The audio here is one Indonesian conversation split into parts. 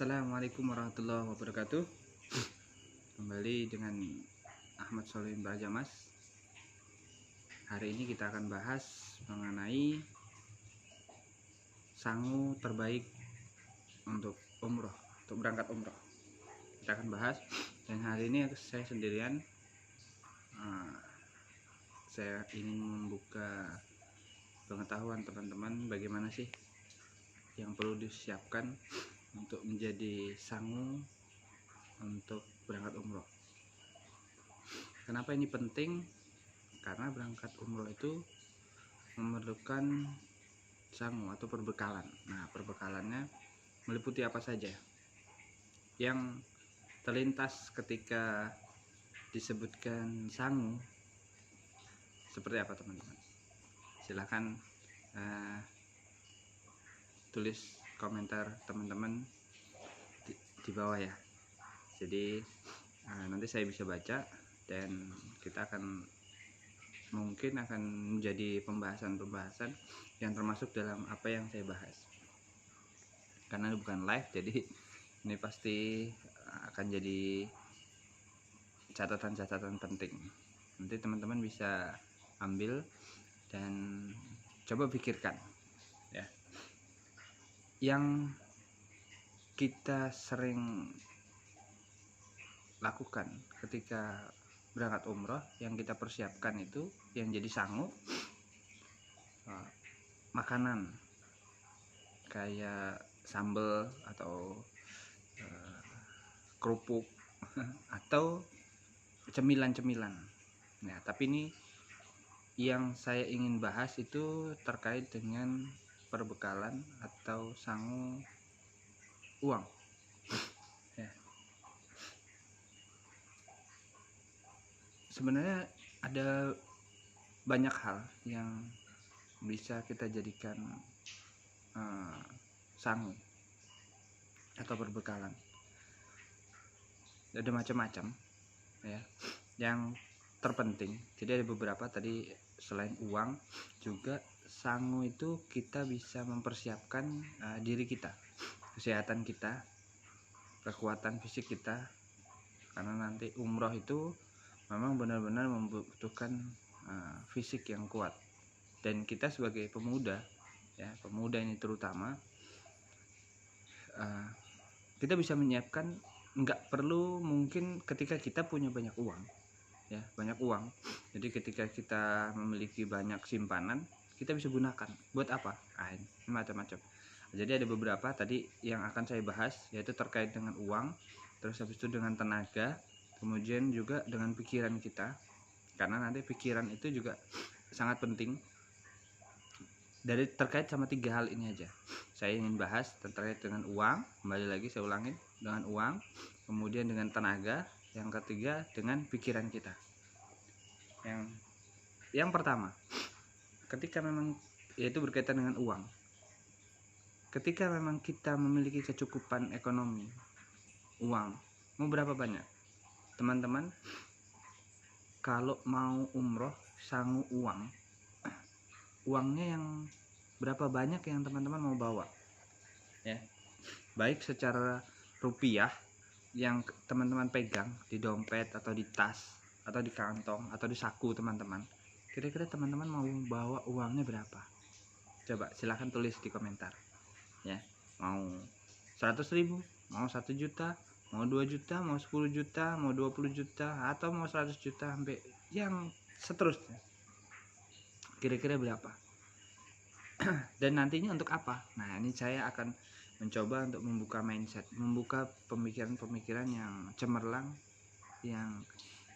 Assalamualaikum warahmatullahi wabarakatuh. Kembali dengan Ahmad Solihin Brajamas. Hari ini kita akan bahas mengenai sangu terbaik untuk umroh, untuk berangkat umroh. Kita akan bahas, dan hari ini saya sendirian. Saya ingin membuka pengetahuan teman-teman bagaimana sih yang perlu disiapkan untuk menjadi sangu untuk berangkat umroh. Kenapa ini penting? Karena berangkat umroh itu memerlukan sangu atau perbekalan. Nah, perbekalannya meliputi apa saja yang terlintas ketika disebutkan sangu. Seperti apa teman-teman? Silahkan tulis komentar teman-teman di bawah ya. Jadi nanti saya bisa baca dan kita mungkin akan menjadi pembahasan yang termasuk dalam apa yang saya bahas. Karena ini bukan live, jadi ini pasti akan jadi catatan-catatan penting. Nanti teman-teman bisa ambil dan coba pikirkan ya. Yang kita sering lakukan ketika berangkat umroh, yang kita persiapkan itu yang jadi sangu, makanan kayak sambal atau kerupuk atau cemilan-cemilan. Nah, tapi ini yang saya ingin bahas itu terkait dengan perbekalan atau sangu uang. Ya. Sebenarnya ada banyak hal yang bisa kita jadikan sangu atau perbekalan. Ada macam-macam ya. Yang terpenting, jadi ada beberapa tadi, selain uang juga sangu itu kita bisa mempersiapkan diri kita, kesehatan kita, kekuatan fisik kita, karena nanti umroh itu memang benar-benar membutuhkan fisik yang kuat. Dan kita sebagai pemuda ya, pemuda ini terutama, kita bisa menyiapkan, nggak perlu mungkin ketika kita punya banyak uang ya, banyak uang. Jadi ketika kita memiliki banyak simpanan, kita bisa gunakan buat apa? Ini macam-macam. Jadi ada beberapa tadi yang akan saya bahas, yaitu terkait dengan uang, terus habis itu dengan tenaga, kemudian juga dengan pikiran kita, karena nanti pikiran itu juga sangat penting. Dari terkait sama 3 hal ini aja saya ingin bahas, terkait dengan uang, kembali lagi saya ulangin, dengan uang, kemudian dengan tenaga, yang ketiga dengan pikiran kita. Yang pertama, ketika memang yaitu berkaitan dengan uang. Ketika memang kita memiliki kecukupan ekonomi, uang mau berapa banyak? Teman-teman, kalau mau umroh sangu uangnya yang berapa banyak yang teman-teman mau bawa ya, baik secara rupiah yang teman-teman pegang di dompet atau di tas atau di kantong atau di saku teman-teman. Kira-kira teman-teman mau bawa uangnya berapa? Coba silahkan tulis di komentar ya. Mau 100.000, mau 1 juta, mau 2 juta, mau 10 juta, mau 20 juta, atau mau 100 juta sampai yang seterusnya. Kira-kira berapa? Dan nantinya untuk apa? Nah, ini saya akan mencoba untuk membuka mindset, membuka pemikiran-pemikiran yang cemerlang, yang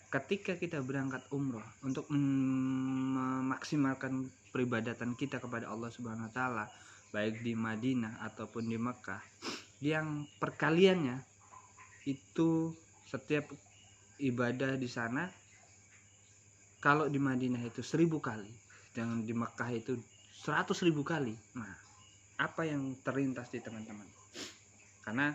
ketika kita berangkat umroh untuk memaksimalkan peribadatan kita kepada Allah Subhanahu wa taala, baik di Madinah ataupun di Mekah, yang perkaliannya itu setiap ibadah di sana, kalau di Madinah itu 1000 kali, dan di Mekah itu 100.000 kali. Nah, apa yang terlintas di teman-teman? Karena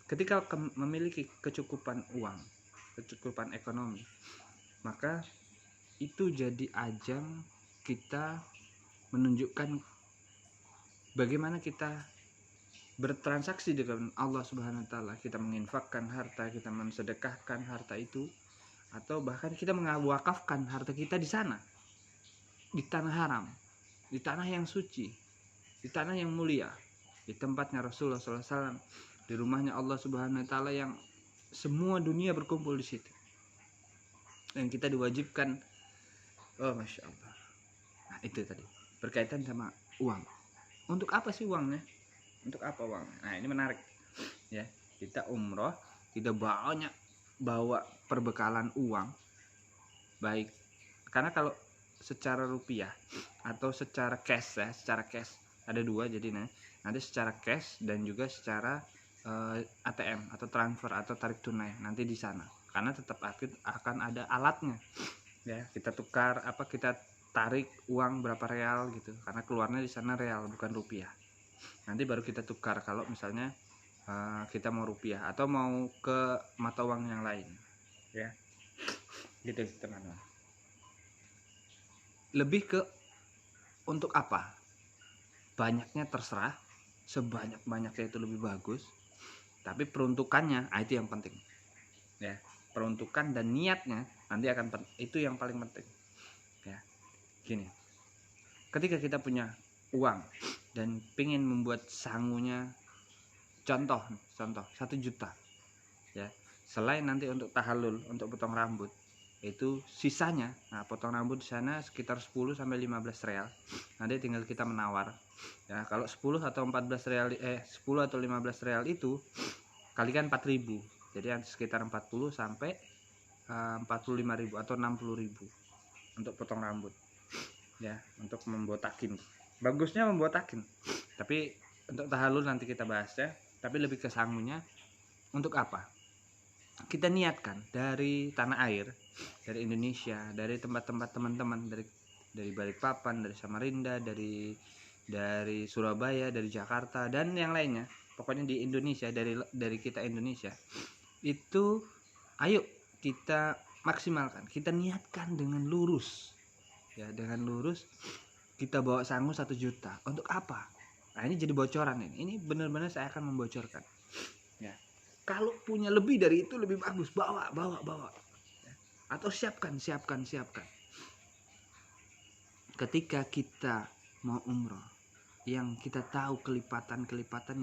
ketika memiliki kecukupan uang, kecukupan ekonomi, maka itu jadi ajang kita menunjukkan bagaimana kita bertransaksi dengan Allah Subhanahu wa taala, kita menginfakkan harta, kita mensedekahkan harta itu, atau bahkan kita mewakafkan harta kita di sana, di tanah haram, di tanah yang suci, di tanah yang mulia, di tempatnya Rasulullah SAW, di rumahnya Allah Subhanahu wa taala yang semua dunia berkumpul di situ. Dan kita diwajibkan, oh masya Allah. Nah itu tadi berkaitan sama uang. Untuk apa sih uangnya? Untuk apa uangnya? Nah ini menarik ya. Kita umroh, kita banyak bawa perbekalan uang, baik karena kalau secara rupiah atau secara cash ya, secara cash ada dua, jadi nanti secara cash dan juga secara ATM atau transfer atau tarik tunai nanti di sana, karena tetap akan ada alatnya ya, kita tukar apa, kita tarik uang berapa real gitu, karena keluarnya di sana real bukan rupiah. Nanti baru kita tukar kalau misalnya kita mau rupiah atau mau ke mata uang yang lain ya, gitu teman-teman. Lebih ke untuk apa? Banyaknya terserah, sebanyak-banyaknya itu lebih bagus, tapi peruntukannya itu yang penting ya. Peruntukan dan niatnya nanti akan itu yang paling penting ya. Gini, ketika kita punya uang dan pengen membuat sangunya, contoh 1 juta ya, selain nanti untuk tahallul, untuk potong rambut itu sisanya, nah potong rambut di sana sekitar 10 sampai 15 real. Nanti tinggal kita menawar ya, kalau 10 atau 14 real 10 atau 15 real itu kalikan 4.000, jadi sekitar 40 sampai 45.000 atau 60.000 untuk potong rambut ya, untuk membotakin. Bagusnya membotakin, tapi untuk tahallul nanti kita bahas ya. Tapi lebih ke sangunya, untuk apa? Kita niatkan dari tanah air, dari Indonesia, dari tempat-tempat teman-teman, dari Balikpapan, dari Samarinda, dari Surabaya, dari Jakarta dan yang lainnya, pokoknya di Indonesia, dari kita Indonesia itu, ayo kita maksimalkan, kita niatkan dengan lurus ya, dengan lurus kita bawa sangu 1 juta. Untuk apa? Nah ini jadi bocoran ini benar-benar saya akan membocorkan ya. Kalau punya lebih dari itu lebih bagus, bawa ya. Atau siapkan. Ketika kita mau umroh, yang kita tahu kelipatan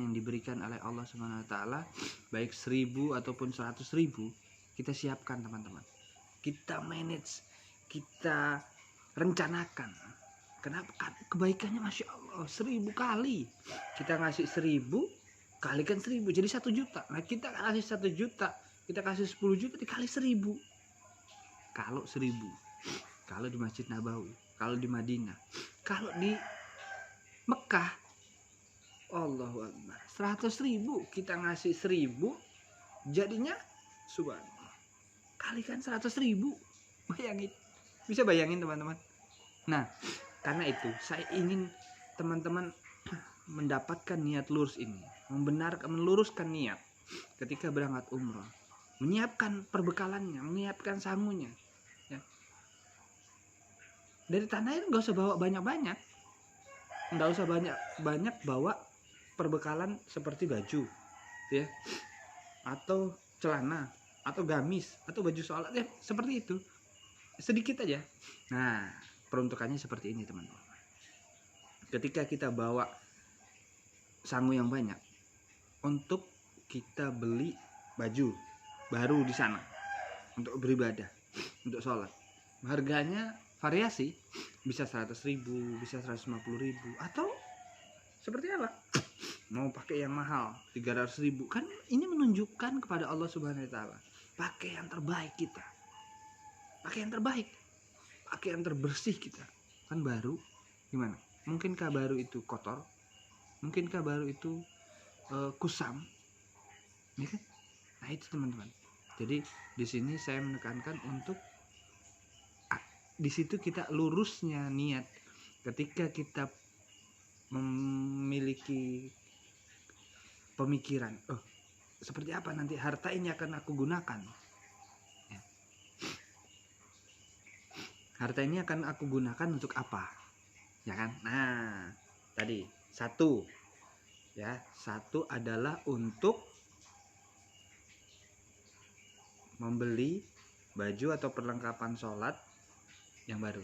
yang diberikan oleh Allah Subhanahu wa taala, baik 1.000 ataupun 100.000, kita siapkan teman-teman. Kita manage, kita rencanakan. Kenapa? Kebaikannya masya Allah 1.000 kali. Kita ngasih 1.000 kalikan 1.000 jadi 1 juta. Nah kita kasih 1 juta, kita kasih 10 juta dikali 1.000. Kalau 1.000, kalau di Masjid Nabawi, kalau di Madinah, kalau di Mekah, Allahu Akbar, 100.000 kita ngasih 1.000 jadinya subhanallah kalikan 100.000. Bayangin, bisa bayangin teman-teman. Nah karena itu saya ingin teman-teman mendapatkan niat lurus ini, meluruskan niat ketika berangkat umroh, menyiapkan perbekalannya, menyiapkan sangunya ya. Dari tanah air nggak usah bawa banyak-banyak, nggak usah banyak bawa perbekalan seperti baju ya, atau celana, atau gamis, atau baju sholat ya, seperti itu, sedikit aja. Nah peruntukannya seperti ini teman-teman. Ketika kita bawa sangu yang banyak untuk kita beli baju baru di sana untuk beribadah, untuk sholat, harganya variasi, bisa 100.000, bisa 150.000, atau seperti apa, mau pakai yang mahal 300.000. Kan ini menunjukkan kepada Allah Subhanahu wa taala, pakai yang terbaik kita, pakai yang terbaik, pakai yang terbersih kita. Kan baru, gimana? Mungkinkah baru itu kotor? Mungkinkah baru itu kusam? Ya kan? Nah itu teman-teman. Jadi di sini saya menekankan untuk di situ kita lurusnya niat. Ketika kita memiliki pemikiran, seperti apa nanti harta ini akan aku gunakan ya. Harta ini akan aku gunakan untuk apa, ya kan? Nah tadi 1, Ya, satu adalah untuk membeli baju atau perlengkapan sholat yang baru.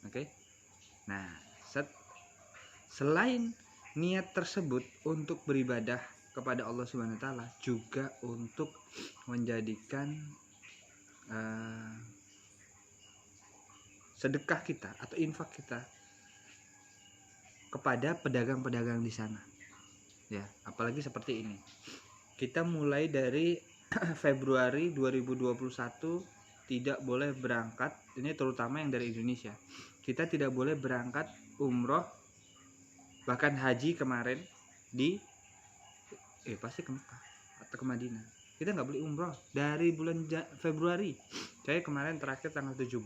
Oke. Nah, selain niat tersebut untuk beribadah kepada Allah Subhanahu wa taala, juga untuk menjadikan sedekah kita atau infak kita kepada pedagang-pedagang di sana. Ya, apalagi seperti ini. Kita mulai dari Februari 2021 tidak boleh berangkat, ini terutama yang dari Indonesia. Kita tidak boleh berangkat umroh bahkan haji kemarin di pasti ke Mekah atau ke Madinah. Kita nggak boleh umroh dari bulan Februari. Saya kemarin terakhir tanggal 17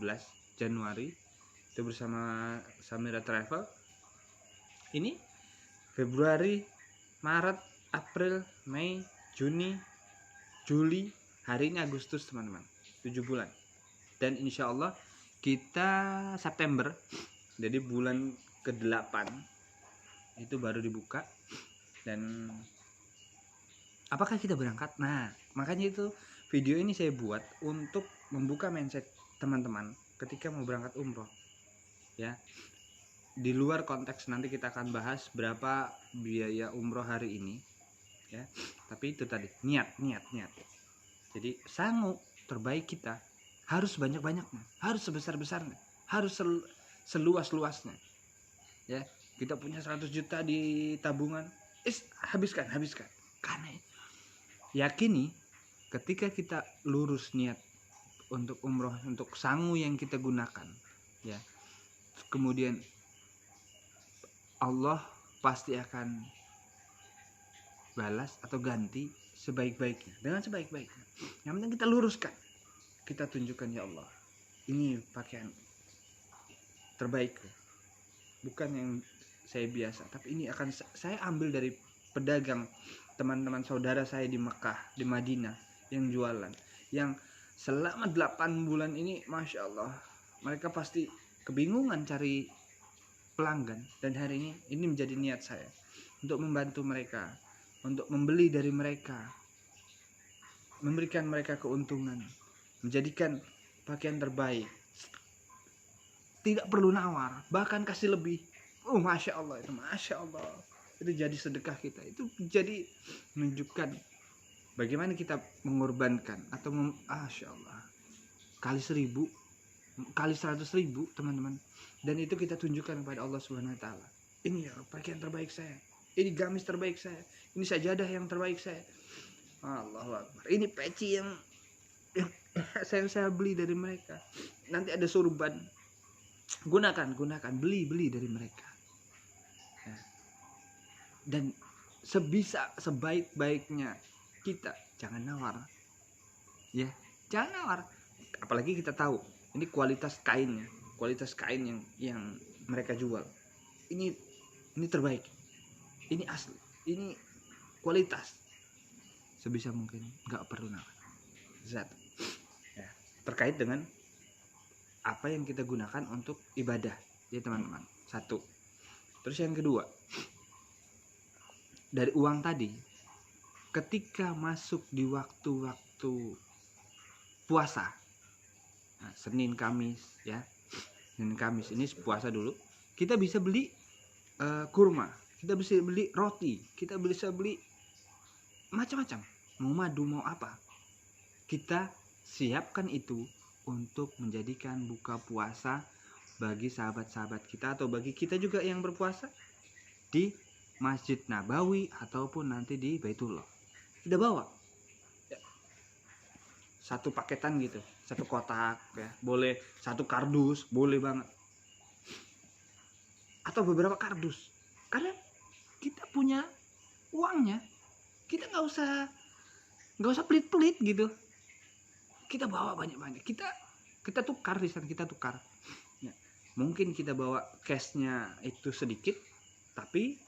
Januari itu bersama Samira Travel. Ini Februari, Maret, April, Mei, Juni, Juli, hari ini Agustus teman-teman, 7 bulan. Dan insya Allah kita September, jadi bulan ke-8 itu baru dibuka. Dan apakah kita berangkat? Nah, makanya itu video ini saya buat untuk membuka mindset teman-teman ketika mau berangkat umroh. Ya, di luar konteks nanti kita akan bahas berapa biaya umroh hari ini. Ya, tapi itu tadi niat. Jadi sangu terbaik kita harus banyak-banyaknya, harus sebesar-besarnya, harus seluas-luasnya. Ya, kita punya 100 juta di tabungan, habiskan. Karena yakini ketika kita lurus niat untuk umroh, untuk sangu yang kita gunakan, ya, kemudian Allah pasti akan balas atau ganti sebaik-baiknya, dengan sebaik-baiknya. Yang penting kita luruskan, kita tunjukkan, ya Allah, ini pakaian terbaik, bukan yang saya biasa, tapi ini akan saya ambil dari pedagang teman-teman saudara saya di Mekah, di Madinah yang jualan, yang selama 8 bulan ini Masya Allah mereka pasti kebingungan cari pelanggan. Dan hari ini menjadi niat saya untuk membantu mereka, untuk membeli dari mereka, memberikan mereka keuntungan, menjadikan pakaian terbaik, tidak perlu nawar, bahkan kasih lebih. Masya Allah, itu jadi sedekah kita. Itu jadi menunjukkan bagaimana kita mengorbankan atau Masya Allah, kali 1000, kali 100.000 teman-teman. Dan itu kita tunjukkan kepada Allah Subhanahu wa taala. Ini ya pakaian terbaik saya, ini gamis terbaik saya, ini sajadah yang terbaik saya. Allahu Akbar. Ini peci yang saya beli dari mereka. Nanti ada surban, gunakan, beli dari mereka. Ya. Dan sebaik-baiknya kita jangan nawar, ya, jangan nawar. Apalagi kita tahu ini kualitas kainnya, kualitas kain yang mereka jual, ini terbaik, ini asli, ini kualitas. Sebisa mungkin nggak perlu nawar. Satu, ya, terkait dengan apa yang kita gunakan untuk ibadah, ya teman-teman. Satu. Terus yang kedua, dari uang tadi, ketika masuk di waktu-waktu puasa, nah, Senin Kamis, ya, Senin Kamis ini puasa dulu, kita bisa beli kurma, kita bisa beli roti, kita bisa beli macam-macam, mau madu mau apa, kita siapkan itu untuk menjadikan buka puasa bagi sahabat-sahabat kita atau bagi kita juga yang berpuasa di Masjid Nabawi ataupun nanti di Baitullah. Kita bawa satu paketan gitu, satu kotak, ya, boleh satu kardus, boleh banget, atau beberapa kardus. Karena kita punya uangnya, kita nggak usah pelit-pelit gitu. Kita bawa banyak-banyak, kita tukar di sana, kita tukar. Ya, mungkin kita bawa cashnya itu sedikit, tapi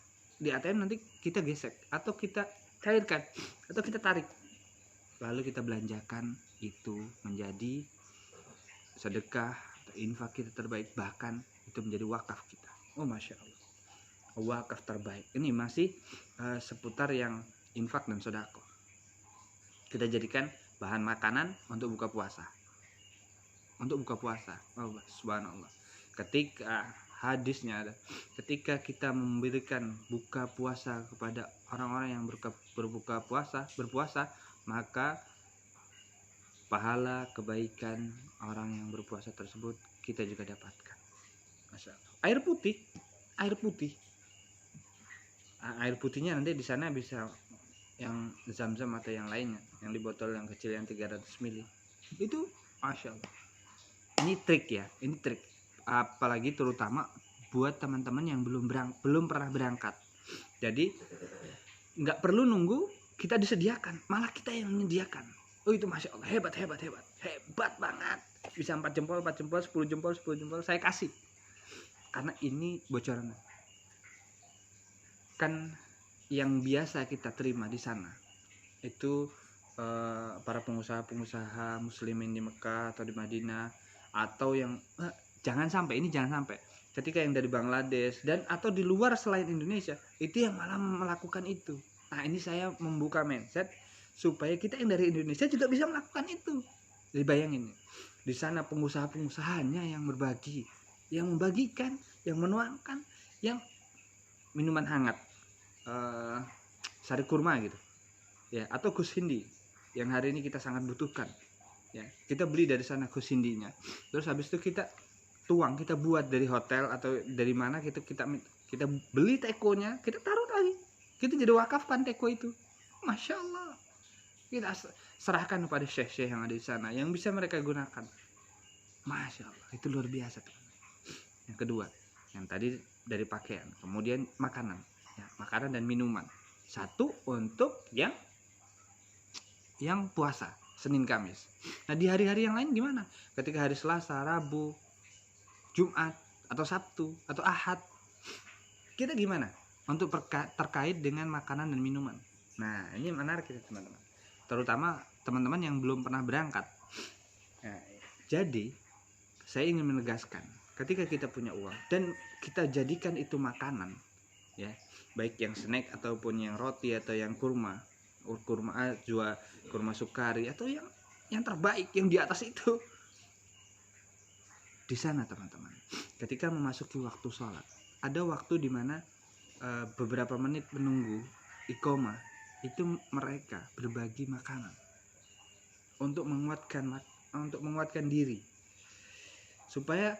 di ATM nanti kita gesek atau kita cairkan atau kita tarik, lalu kita belanjakan itu menjadi sedekah atau infak kita terbaik, bahkan itu menjadi wakaf kita. Masya Allah. wakaf terbaik. Ini masih seputar yang infak dan sedekah. Kita jadikan bahan makanan untuk buka puasa. Untuk buka puasa. Oh, subhanallah. Ketika hadisnya ada, ketika kita memberikan buka puasa kepada orang-orang yang berpuasa, maka pahala kebaikan orang yang berpuasa tersebut kita juga dapatkan. Masya Allah. Air putihnya nanti di sana bisa yang Zam-Zam atau yang lainnya, yang di botol yang kecil yang 300 ml itu, Masya Allah. Ini trik ya, ini trik, apalagi terutama buat teman-teman yang belum pernah berangkat. Jadi nggak perlu nunggu kita disediakan, malah kita yang menyediakan. Oh itu Masya Allah, hebat banget. Bisa 4 jempol, 10 jempol saya kasih. Karena ini bocoran. Kan yang biasa kita terima di sana itu para pengusaha muslimin di Mekah atau di Madinah, atau yang jangan sampai ketika yang dari Bangladesh dan atau di luar selain Indonesia itu yang malah melakukan itu. Nah ini saya membuka mindset supaya kita yang dari Indonesia juga bisa melakukan itu. Jadi bayangin, di sana pengusaha-pengusahanya yang berbagi, yang membagikan, yang menuangkan, yang minuman hangat, sari kurma gitu ya, atau Gus Hindi yang hari ini kita sangat butuhkan ya. Kita beli dari sana Gus Hindinya, terus habis itu kita tuang, kita buat dari hotel atau dari mana kita beli tekonya, kita taruh lagi, kita jadi wakafkan teko itu. Masya Allah, kita serahkan kepada syekh-syekh yang ada di sana yang bisa mereka gunakan. Masya Allah, itu luar biasa teman. Yang kedua, yang tadi dari pakaian, kemudian makanan ya, makanan dan minuman. Satu untuk yang puasa Senin Kamis. Nah di hari-hari yang lain gimana? Ketika hari Selasa, Rabu, Jumat atau Sabtu atau Ahad, kita gimana untuk terkait dengan makanan dan minuman? Nah ini menarik ya teman-teman, terutama teman-teman yang belum pernah berangkat. Nah, jadi saya ingin menegaskan, ketika kita punya uang dan kita jadikan itu makanan ya, baik yang snack ataupun yang roti atau yang kurma ajwa, kurma sukari, atau yang terbaik yang di atas itu, di sana teman-teman, ketika memasuki waktu sholat, ada waktu di mana beberapa menit menunggu iqomah itu mereka berbagi makanan untuk menguatkan diri, supaya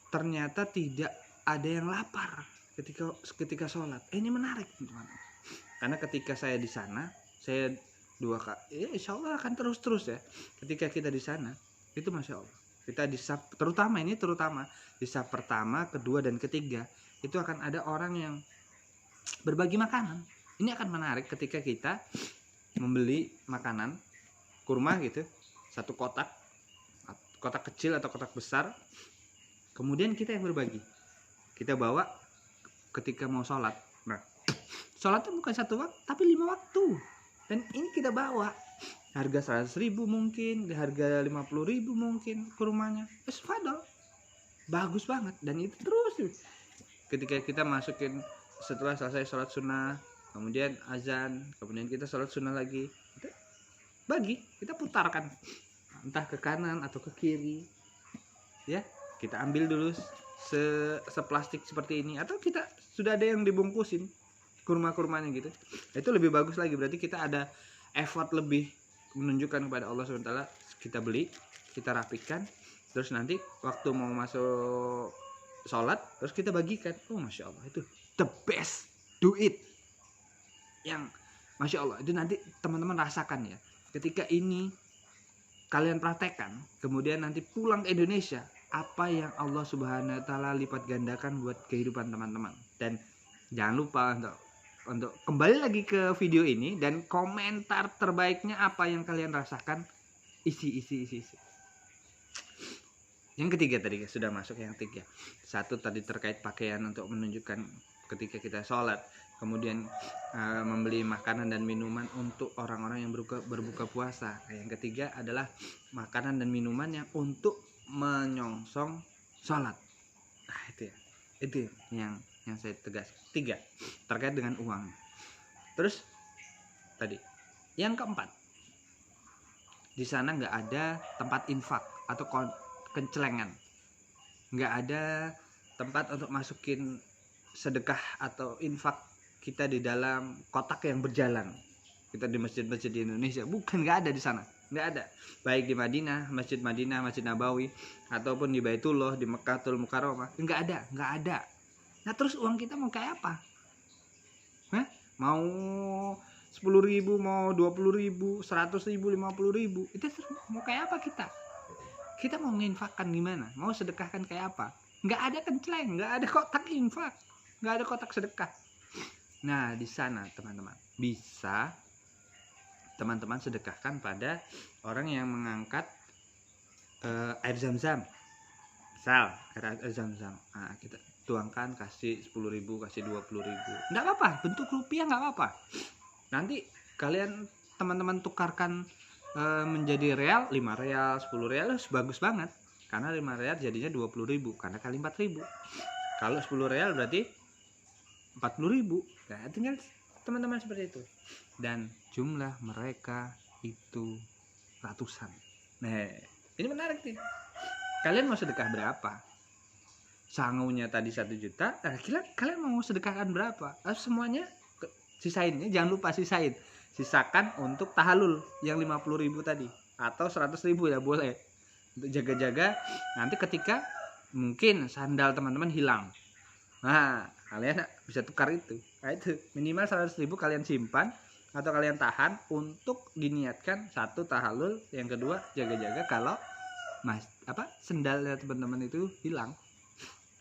ternyata tidak ada yang lapar ketika sholat. Ini menarik teman-teman, karena ketika saya di sana, saya 2 kali, insya Allah akan terus ya. Ketika kita di sana itu Masya Allah, kita di saf, terutama di saf pertama, kedua dan ketiga itu akan ada orang yang berbagi makanan. Ini akan menarik ketika kita membeli makanan kurma gitu, satu kotak kecil atau kotak besar, kemudian kita yang berbagi, kita bawa ketika mau sholat. Nah sholatnya bukan 1 waktu tapi 5 waktu, dan ini kita bawa harga 100.000 mungkin, harga 50.000 mungkin kurmanya, fadol, bagus banget. Dan itu terus ketika kita masukin setelah selesai sholat sunnah, kemudian azan, kemudian kita sholat sunnah lagi, kita bagi, kita putarkan entah ke kanan atau ke kiri ya. Kita ambil dulu seplastik seperti ini, atau kita sudah ada yang dibungkusin kurma-kurmanya gitu, itu lebih bagus lagi. Berarti kita ada effort lebih menunjukkan kepada Allah SWT. Kita beli, kita rapikan, terus nanti waktu mau masuk sholat terus kita bagikan. Oh Masya Allah, itu the best, do it. Yang Masya Allah, itu nanti teman-teman rasakan ya, ketika ini kalian praktekkan, kemudian nanti pulang ke Indonesia, apa yang Allah Subhanahu wa Ta'ala lipat gandakan buat kehidupan teman-teman. Dan jangan lupa untuk kembali lagi ke video ini dan komentar terbaiknya apa yang kalian rasakan, isi. Yang ketiga tadi sudah masuk, yang 3. 1 tadi terkait pakaian untuk menunjukkan ketika kita sholat, kemudian membeli makanan dan minuman untuk orang-orang yang berbuka puasa. Yang ketiga adalah makanan dan minuman yang untuk menyongsong sholat. Nah itu ya, itu yang yang saya tegas. 3, terkait dengan uang. Terus tadi yang keempat, di sana nggak ada tempat infak atau kencelengan, nggak ada tempat untuk masukin sedekah atau infak kita di dalam kotak yang berjalan. Kita di masjid-masjid di Indonesia bukan, nggak ada di sana, nggak ada. Baik di Madinah, Masjid Nabawi, ataupun di Baitullah, di Mekkatul Mukarramah, nggak ada. Nah terus uang kita mau kayak apa? Hah? Mau 10.000, mau 20.000, 100.000, 50.000, itu mau kayak apa kita? Kita mau menginfakkan gimana? Mau sedekahkan kayak apa? Nggak ada kenceleng, nggak ada kotak infak, nggak ada kotak sedekah. Nah di sana teman-teman bisa teman-teman sedekahkan pada orang yang mengangkat air zam-zam. Misal air zam-zam, nah, kita tuangkan, kasih 10.000, kasih 20.000, nggak apa-apa, bentuk rupiah nggak apa-apa. Nanti kalian teman-teman tukarkan menjadi real, 5 real, 10 real, bagus banget. Karena 5 real jadinya 20.000, karena kali 4.000. Kalau 10 real berarti 40.000. Nah, tinggal teman-teman seperti itu. Dan jumlah mereka itu ratusan. Nah, ini menarik nih. Kalian mau sedekah berapa? Sangunya tadi 1 juta. Nah, kalian mau sedekahkan berapa? Semuanya sisain, jangan lupa sisakan untuk tahalul yang 50.000 tadi, atau 100.000 ya boleh, untuk jaga-jaga nanti ketika mungkin sandal teman-teman hilang. Nah kalian bisa tukar itu. Nah itu minimal 100.000 kalian simpan atau kalian tahan untuk diniatkan, 1 tahalul, yang kedua jaga-jaga kalau sendalnya teman-teman itu hilang,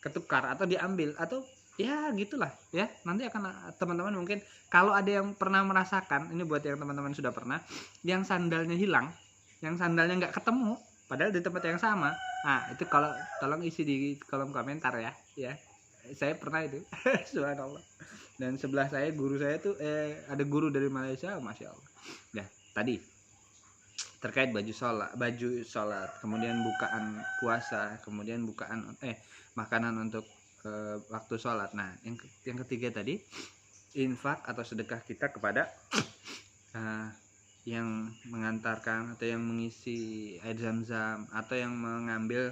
ketukar atau diambil, atau ya gitulah ya. Nanti akan teman-teman mungkin kalau ada yang pernah merasakan, ini buat yang teman-teman sudah pernah, yang sandalnya hilang, yang sandalnya nggak ketemu padahal di tempat yang sama, nah itu kalau tolong isi di kolom komentar ya. Saya pernah itu. Subhanallah. Dan sebelah saya guru saya tuh ada guru dari Malaysia, masya Allah. Nah tadi terkait baju sholat, kemudian bukaan puasa, kemudian bukaan makanan untuk waktu sholat. Nah yang ketiga tadi, infak atau sedekah kita kepada yang mengantarkan atau yang mengisi air zam-zam, atau yang mengambil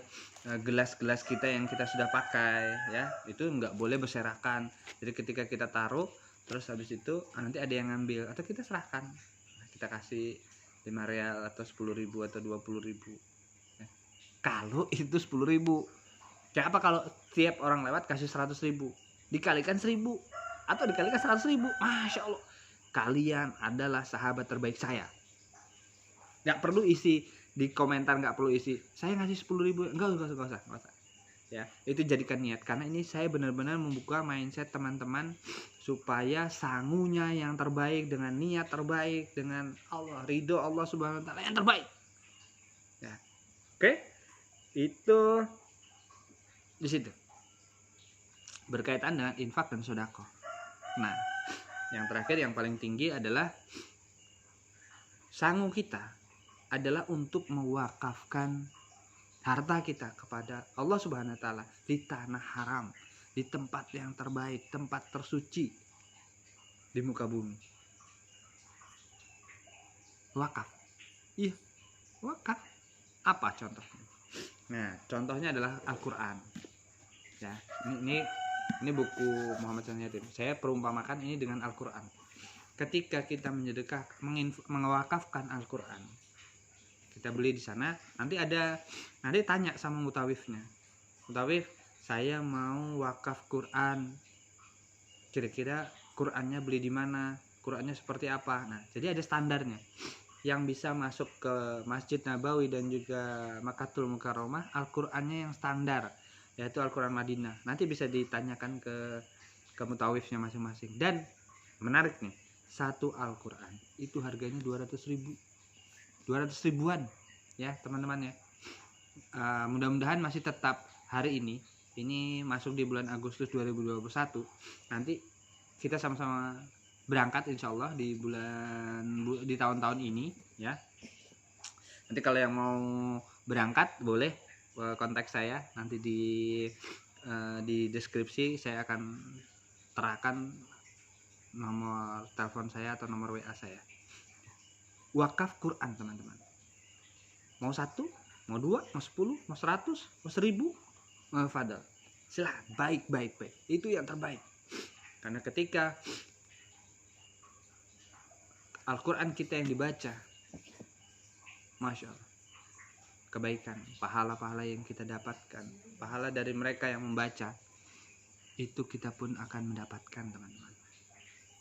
gelas-gelas kita yang kita sudah pakai ya, itu nggak boleh berserakan. Jadi ketika kita taruh terus habis itu nanti ada yang ngambil atau kita serahkan, kita kasih 5 real atau 10.000 atau 20.000 ya. Kalau itu 10.000, kayak apa kalau tiap orang lewat kasih 100.000, dikalikan 1.000 atau dikalikan 100.000, masya Allah, kalian adalah sahabat terbaik saya. Nggak perlu isi di komentar, nggak perlu isi saya ngasih 10.000, enggak usah ya. Itu jadikan niat, karena ini saya benar-benar membuka mindset teman-teman supaya sangunya yang terbaik, dengan niat terbaik, dengan Allah, ridho Allah Subhanahu wa taala yang terbaik ya. Oke, itu di situ berkaitan dengan infak dan sedekah. Nah yang terakhir, yang paling tinggi adalah sangu kita adalah untuk mewakafkan harta kita kepada Allah Subhanahu wa taala di tanah haram, di tempat yang terbaik, tempat tersuci di muka bumi. Wakaf. Iya, wakaf. Apa contohnya? Nah, contohnya adalah Al-Qur'an. Ya, ini buku Muhammad Sanyatin. Saya perumpamakan ini dengan Al-Qur'an. Ketika kita mengwakafkan Al-Qur'an, kita beli di sana, nanti tanya sama mutawifnya, mutawif saya mau wakaf Quran, kira-kira Qurannya beli di mana, Qurannya seperti apa. Nah jadi ada standarnya. Yang bisa masuk ke Masjid Nabawi dan juga Mekkatul Mukarramah, Al-Qurannya yang standar, yaitu Al-Quran Madinah. Nanti bisa ditanyakan ke mutawifnya masing-masing. Dan menarik nih, 1 Al-Quran itu harganya 200.000-an ya teman-teman ya. Mudah-mudahan masih tetap hari ini masuk di bulan Agustus 2021, nanti kita sama-sama berangkat insya Allah di tahun-tahun ini ya. Nanti kalau yang mau berangkat boleh kontak saya nanti di di deskripsi saya akan terakan nomor telepon saya atau nomor WA saya. Wakaf Quran teman-teman. Mau 1, mau 2, mau 10, mau 100, mau 1000, mau fadal. Silakan, baik. Itu yang terbaik. Karena ketika Al-Quran kita yang dibaca, Masya Allah, kebaikan, pahala-pahala yang kita dapatkan, pahala dari mereka yang membaca, itu kita pun akan mendapatkan teman-teman.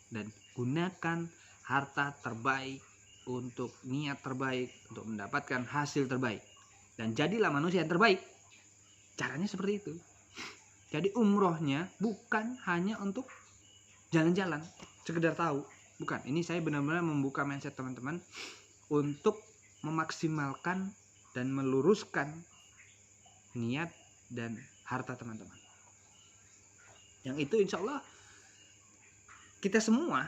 Dan gunakan harta terbaik untuk niat terbaik, untuk mendapatkan hasil terbaik. Dan jadilah manusia yang terbaik. Caranya seperti itu. Jadi umrohnya bukan hanya untuk jalan-jalan, sekedar tahu. Bukan, ini saya benar-benar membuka mindset teman-teman untuk memaksimalkan dan meluruskan niat dan harta teman-teman. Yang itu insya Allah kita semua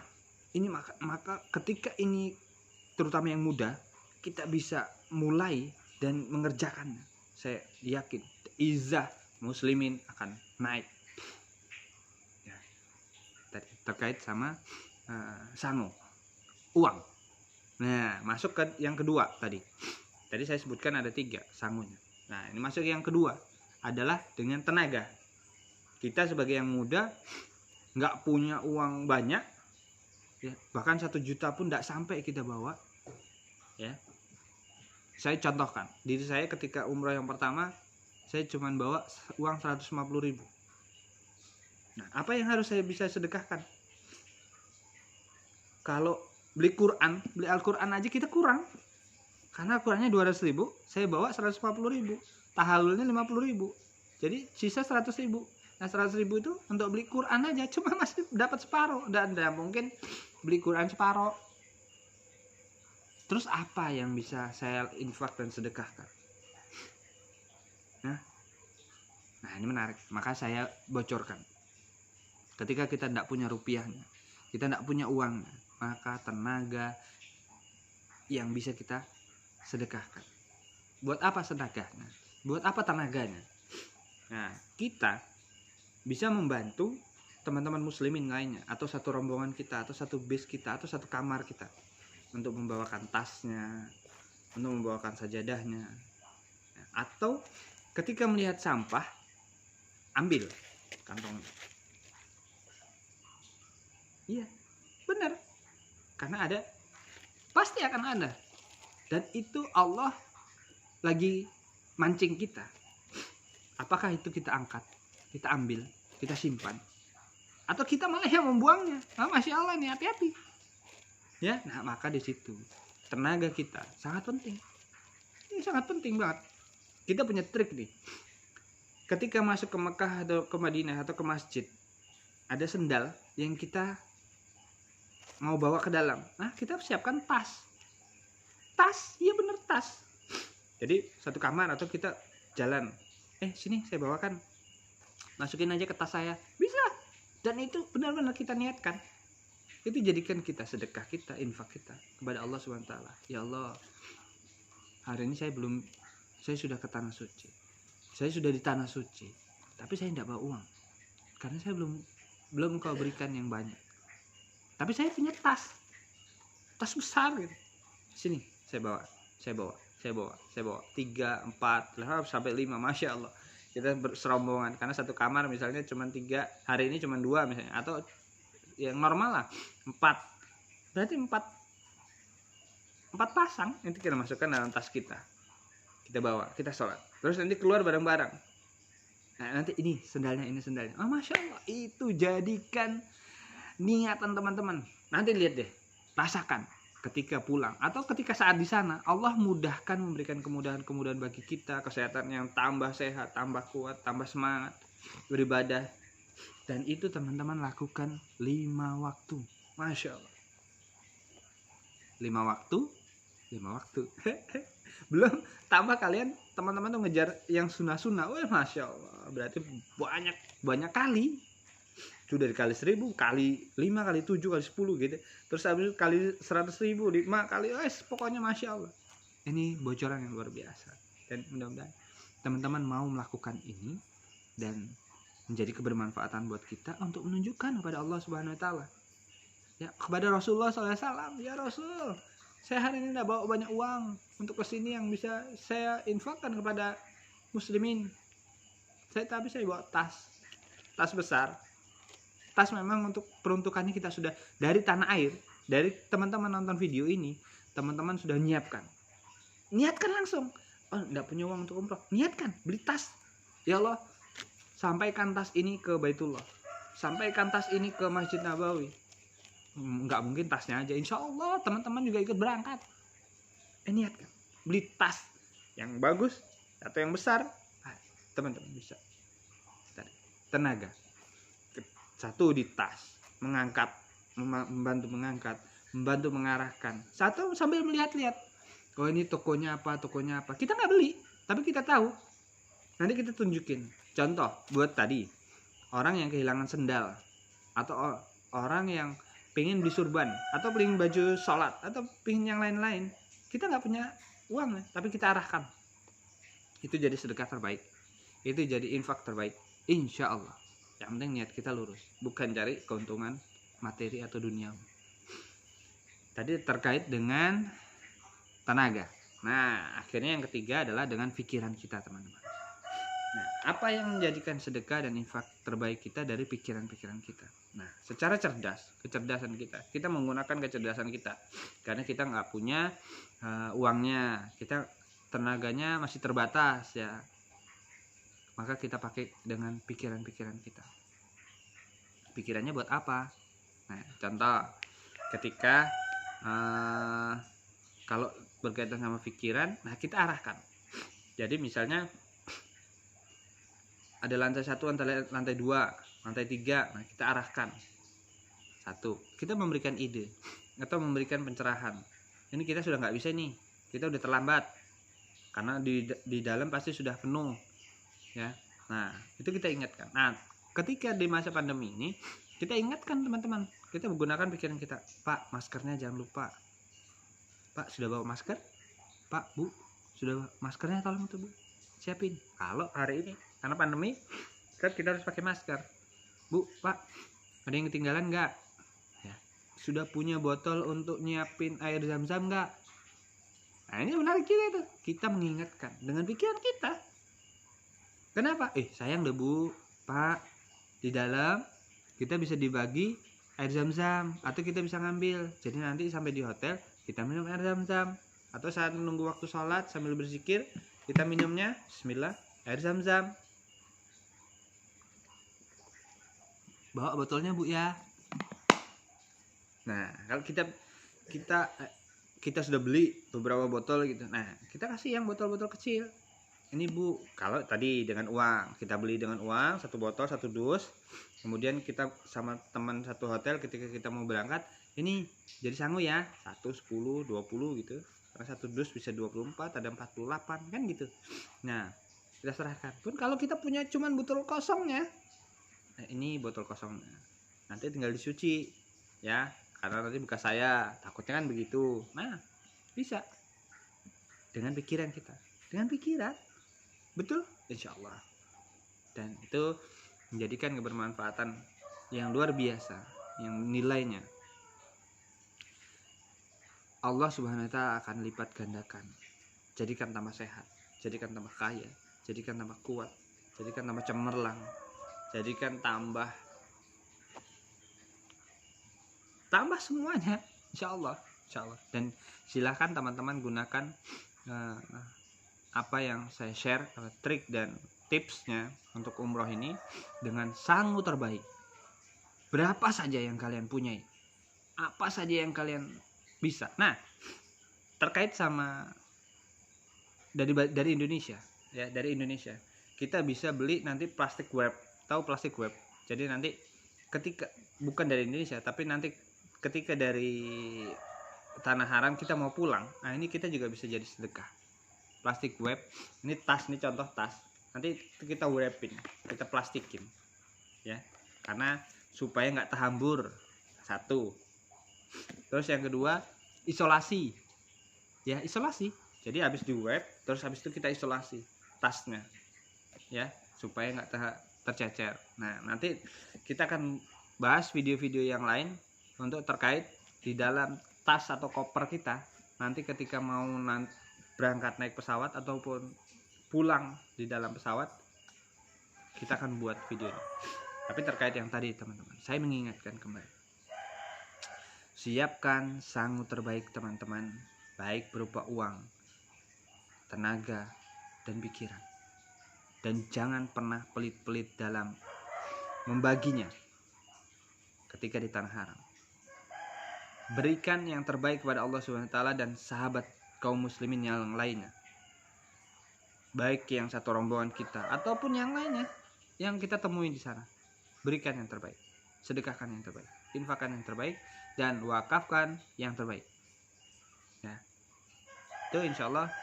ini maka ketika ini terutama yang muda, kita bisa mulai dan mengerjakannya. Saya yakin izzah muslimin akan naik. Ya. Terkait sama sangu, uang. Nah, masuk ke yang kedua tadi. Tadi saya sebutkan ada 3 sangunya. Nah, ini masuk yang kedua adalah dengan tenaga. Kita sebagai yang muda nggak punya uang banyak, ya, bahkan 1 juta pun nggak sampai kita bawa. Ya, saya contohkan diri saya ketika umrah yang pertama, saya cuma bawa uang 150.000. Nah, apa yang harus saya bisa sedekahkan? Kalau beli Al-Quran aja kita kurang. Karena Al-Qurannya 200.000, saya bawa 140.000. Tahallulnya 50.000. Jadi sisa 100.000. Nah, 100.000 itu untuk beli Quran aja cuma masih dapat separuh, dan mungkin beli Quran separuh. Terus apa yang bisa saya infak dan sedekahkan? Nah, ini menarik. Maka saya bocorkan. Ketika kita tidak punya rupiahnya, kita tidak punya uang, maka tenaga yang bisa kita sedekahkan. Buat apa sedekahnya? Buat apa tenaganya? Nah, kita bisa membantu teman-teman muslimin lainnya, atau satu rombongan kita, atau satu bis kita, atau satu kamar kita, untuk membawakan tasnya, untuk membawakan sajadahnya. Atau ketika melihat sampah, ambil kantongnya. Iya, benar. Karena ada, pasti akan ada. Dan itu Allah lagi mancing kita. Apakah itu kita angkat, kita ambil, kita simpan, atau kita malah yang membuangnya? Nah, Masya Allah nih, hati-hati. Ya, nah maka di situ tenaga kita sangat penting. Ini sangat penting banget. Kita punya trik nih. Ketika masuk ke Mekah atau ke Madinah atau ke masjid, ada sendal yang kita mau bawa ke dalam. Nah, kita siapkan tas. Tas, iya bener tas. Jadi satu kamar atau kita jalan. Sini saya bawakan. Masukin aja ke tas saya. Bisa. Dan itu benar-benar kita niatkan. Itu jadikan kita sedekah kita, infak kita kepada Allah SWT. Ya Allah, hari ini saya sudah ke tanah suci. Saya sudah di tanah suci. Tapi saya tidak bawa uang. Karena saya belum kau berikan yang banyak. Tapi saya punya tas besar gitu. Sini saya bawa 3, 4, sampai 5, Masya Allah. Kita berserombongan, karena satu kamar misalnya cuma 3, hari ini cuma 2 misalnya, atau yang normal lah 4, berarti 4 pasang nanti kita masukkan dalam tas kita bawa, kita sholat, terus nanti keluar bareng-bareng. Nah, nanti ini sendalnya, oh Masya Allah, itu jadikan niatan teman-teman. Nanti lihat deh, rasakan ketika pulang atau ketika saat di sana, Allah mudahkan, memberikan kemudahan-kemudahan bagi kita, kesehatan yang tambah sehat, tambah kuat, tambah semangat beribadah. Dan itu teman-teman lakukan 5 waktu. Masya Allah, 5 waktu belum tambah kalian teman-teman tuh ngejar yang sunnah-sunnah. Wah, Masya Allah, berarti banyak kali. Sudah dikali 1000, kali 5, kali 7, kali 10 gitu. Terus habis itu kali 100.000, 5 kali, pokoknya Masya Allah. Ini bocoran yang luar biasa. Dan mudah-mudahan teman-teman mau melakukan ini dan menjadi kebermanfaatan buat kita untuk menunjukkan kepada Allah Subhanahu wa taala. Ya, kepada Rasulullah SAW, ya Rasul, saya hari ini tidak bawa banyak uang untuk kesini yang bisa saya infakkan kepada muslimin. Tapi saya bawa tas besar. Tas memang untuk peruntukannya kita sudah dari tanah air, dari teman-teman nonton video ini, teman-teman sudah niatkan langsung. Oh, tidak punya uang untuk umroh, niatkan beli tas. Ya Allah, sampaikan tas ini ke Baitullah, sampaikan tas ini ke Masjid Nabawi. Nggak mungkin tasnya aja, insya Allah teman-teman juga ikut berangkat. Niatkan beli tas yang bagus atau yang besar, teman-teman bisa tenaga satu di tas, mengangkat, membantu mengangkat, membantu mengarahkan, satu sambil melihat-lihat, oh ini tokonya apa, kita nggak beli tapi kita tahu, nanti kita tunjukin. Contoh buat tadi orang yang kehilangan sendal, atau orang yang pengen beli surban, atau pengen baju sholat, atau pengen yang lain-lain, kita nggak punya uang tapi kita arahkan, itu jadi sedekah terbaik, itu jadi infak terbaik, insya Allah. Yang penting niat kita lurus, bukan cari keuntungan materi atau dunia. Tadi terkait dengan tenaga. Nah, akhirnya yang ketiga adalah dengan pikiran kita, teman-teman. Nah, apa yang menjadikan sedekah dan infak terbaik kita dari pikiran-pikiran kita? Nah, secara kecerdasan kita menggunakan kecerdasan kita, karena kita nggak punya uangnya, kita tenaganya masih terbatas ya, maka kita pakai dengan pikiran-pikiran kita. Pikirannya buat apa? Nah, contoh ketika kalau berkaitan sama pikiran, nah kita arahkan. Jadi misalnya ada lantai 1, lantai 2, lantai 3, nah kita arahkan. 1, kita memberikan ide atau memberikan pencerahan. Ini kita sudah nggak bisa nih, kita udah terlambat karena di dalam pasti sudah penuh ya. Nah, itu kita ingatkan. Nah, ketika di masa pandemi ini, kita ingatkan teman-teman, kita menggunakan pikiran kita. Pak, maskernya jangan lupa. Pak, sudah bawa masker? Pak, Bu, sudah bawa maskernya, tolong tuh Bu, siapin. Kalau hari ini karena pandemi kan kita harus pakai masker. Bu, Pak, ada yang ketinggalan nggak? Ya, sudah punya botol untuk nyiapin air zam-zam nggak? Nah, ini menarik juga tuh. Kita mengingatkan dengan pikiran kita. Kenapa? Sayang deh Bu, Pak, di dalam kita bisa dibagi air zam-zam, atau kita bisa ngambil. Jadi nanti sampai di hotel kita minum air zam-zam, atau saat menunggu waktu sholat sambil berzikir kita minumnya bismillah air zam-zam. Bawa botolnya Bu ya. Nah, kalau kita sudah beli beberapa botol gitu, nah kita kasih yang botol-botol kecil. Ini Bu, kalau tadi dengan uang, kita beli dengan uang 1 botol 1 dus, kemudian kita sama teman satu hotel ketika kita mau berangkat, ini jadi sangu ya, 1, 10, 20 gitu, karena 1 dus bisa 24, ada 48 kan gitu. Nah, kita serahkan. Pun kalau kita punya cuman botol kosongnya, nah ini botol kosongnya, nanti tinggal dicuci ya, karena nanti bekas saya, takutnya kan begitu. Nah, bisa dengan pikiran kita, dengan pikiran, betul, insya Allah. Dan itu menjadikan kebermanfaatan yang luar biasa, yang nilainya Allah Subhanahu wa ta'ala akan lipat gandakan. Jadikan tambah sehat, jadikan tambah kaya, jadikan tambah kuat, jadikan tambah cemerlang, jadikan tambah semuanya, insya Allah. Dan silahkan teman-teman gunakan apa yang saya share, trik dan tipsnya untuk umroh ini dengan sangu terbaik. Berapa saja yang kalian punya, apa saja yang kalian bisa. Nah, terkait sama dari Indonesia ya, dari Indonesia kita bisa beli nanti plastik wrap. Tahu plastik wrap? Jadi nanti ketika bukan dari Indonesia, tapi nanti ketika dari tanah haram kita mau pulang, nah ini kita juga bisa jadi sedekah. Plastik wrap, ini tas, ini contoh tas, nanti kita wrapin, kita plastikin ya, karena supaya nggak terhambur. 1. Terus yang kedua, isolasi ya, isolasi. Jadi habis di wrap, terus habis itu kita isolasi tasnya ya, supaya nggak tercecer. Nah, nanti kita akan bahas video-video yang lain untuk terkait di dalam tas atau koper kita. Nanti ketika mau berangkat naik pesawat ataupun pulang di dalam pesawat, kita akan buat video ini. Tapi terkait yang tadi teman-teman, saya mengingatkan kembali, siapkan sangu terbaik teman-teman, baik berupa uang, tenaga, dan pikiran. Dan jangan pernah pelit-pelit dalam membaginya ketika di tanah haram. Berikan yang terbaik kepada Allah SWT dan sahabat kaum muslimin yang lainnya, baik yang satu rombongan kita ataupun yang lainnya yang kita temui di sana. Berikan yang terbaik, sedekahkan yang terbaik, infakkan yang terbaik, dan wakafkan yang terbaik. Ya, itu insya Allah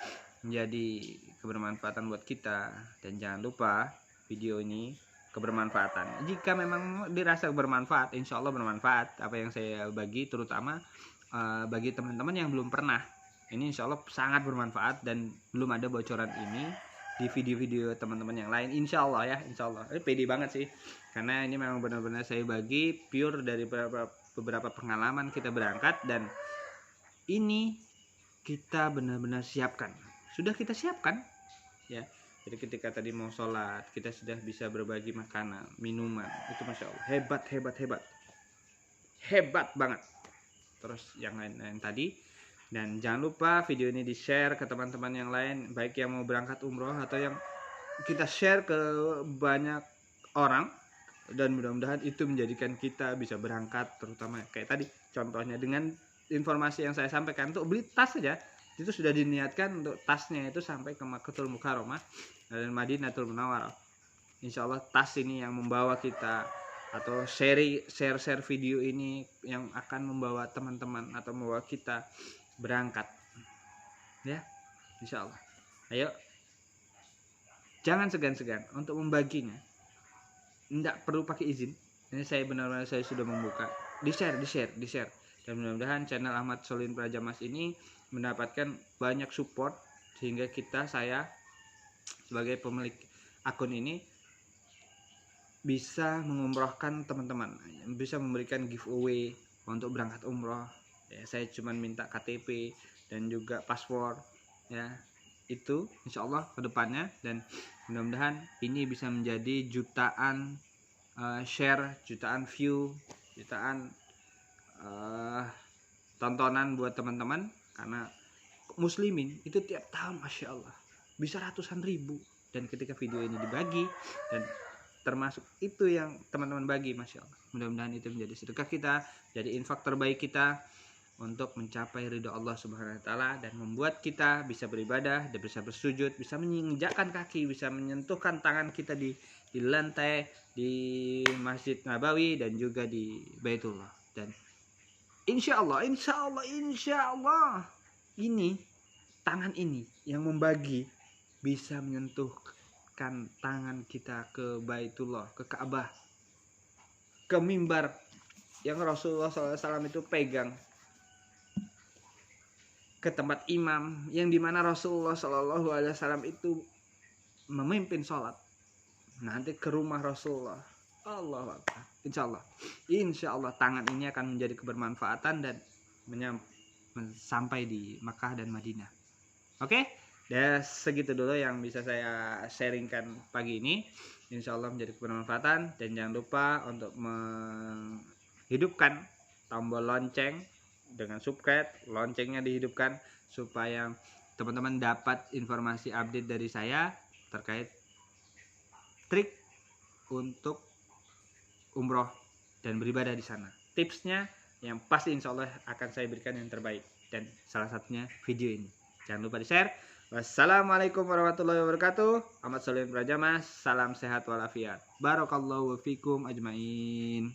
menjadi kebermanfaatan buat kita. Dan jangan lupa video ini kebermanfaatan. Jika memang dirasa bermanfaat, insya Allah bermanfaat apa yang saya bagi, terutama bagi teman-teman yang belum pernah. Ini insya Allah sangat bermanfaat dan belum ada bocoran ini di video-video teman-teman yang lain. Insya Allah ya, insya Allah. Ini pede banget sih, karena ini memang benar-benar saya bagi pure dari beberapa pengalaman kita berangkat, dan ini kita benar-benar siapkan. Sudah kita siapkan ya. Jadi ketika tadi mau sholat, kita sudah bisa berbagi makanan, minuman. Itu Masya Allah, hebat banget. Terus yang lain-lain tadi. Dan jangan lupa video ini di share ke teman-teman yang lain, baik yang mau berangkat umroh atau yang kita share ke banyak orang. Dan mudah-mudahan itu menjadikan kita bisa berangkat, terutama kayak tadi contohnya dengan informasi yang saya sampaikan, untuk beli tas saja itu sudah diniatkan untuk tasnya itu sampai ke Makkatul Mukarramah dan Madinatul Munawwarah. Insya Allah tas ini yang membawa kita, atau share video ini yang akan membawa teman-teman atau membawa kita berangkat ya, insya Allah. Ayo, jangan segan-segan untuk membaginya, tidak perlu pakai izin. Ini saya benar-benar saya sudah membuka, di share, dan mudah-mudahan channel Ahmad Solihin Prajamas ini mendapatkan banyak support, sehingga saya sebagai pemilik akun ini bisa mengumrohkan teman-teman, bisa memberikan giveaway untuk berangkat umroh. Ya, saya cuma minta KTP dan juga paspor ya, itu insya Allah ke depannya. Dan mudah-mudahan ini bisa menjadi jutaan share, jutaan view, jutaan tontonan buat teman-teman. Karena muslimin itu tiap tahun Masya Allah bisa ratusan ribu, dan ketika video ini dibagi, dan termasuk itu yang teman-teman bagi, Masya Allah, mudah-mudahan itu menjadi sedekah kita, jadi infak terbaik kita untuk mencapai ridho Allah Subhanahu wa taala, dan membuat kita bisa beribadah, dan bisa bersujud, bisa menginjakkan kaki, bisa menyentuhkan tangan kita di lantai di Masjid Nabawi dan juga di Baitullah. Dan insya Allah ini tangan ini yang membagi bisa menyentuhkan tangan kita ke Baitullah, ke Ka'bah, ke mimbar yang Rasulullah SAW itu pegang, ke tempat imam yang dimana Rasulullah SAW itu memimpin sholat, nanti ke rumah Rasulullah. Allah Akbar. Insya Allah tangan ini akan menjadi kebermanfaatan dan sampai di Makkah dan Madinah. Oke, dan segitu dulu yang bisa saya sharingkan pagi ini. Insya Allah menjadi kebermanfaatan, dan jangan lupa untuk menghidupkan tombol lonceng dengan subscribe, loncengnya dihidupkan supaya teman-teman dapat informasi update dari saya terkait trik untuk umroh dan beribadah di sana. Tipsnya yang pasti insya Allah akan saya berikan yang terbaik, dan salah satunya video ini. Jangan lupa di share. Wassalamualaikum warahmatullahi wabarakatuh. Ahmad Solihin Prajamas, salam sehat walafiat. Barakallahu fikum ajmain.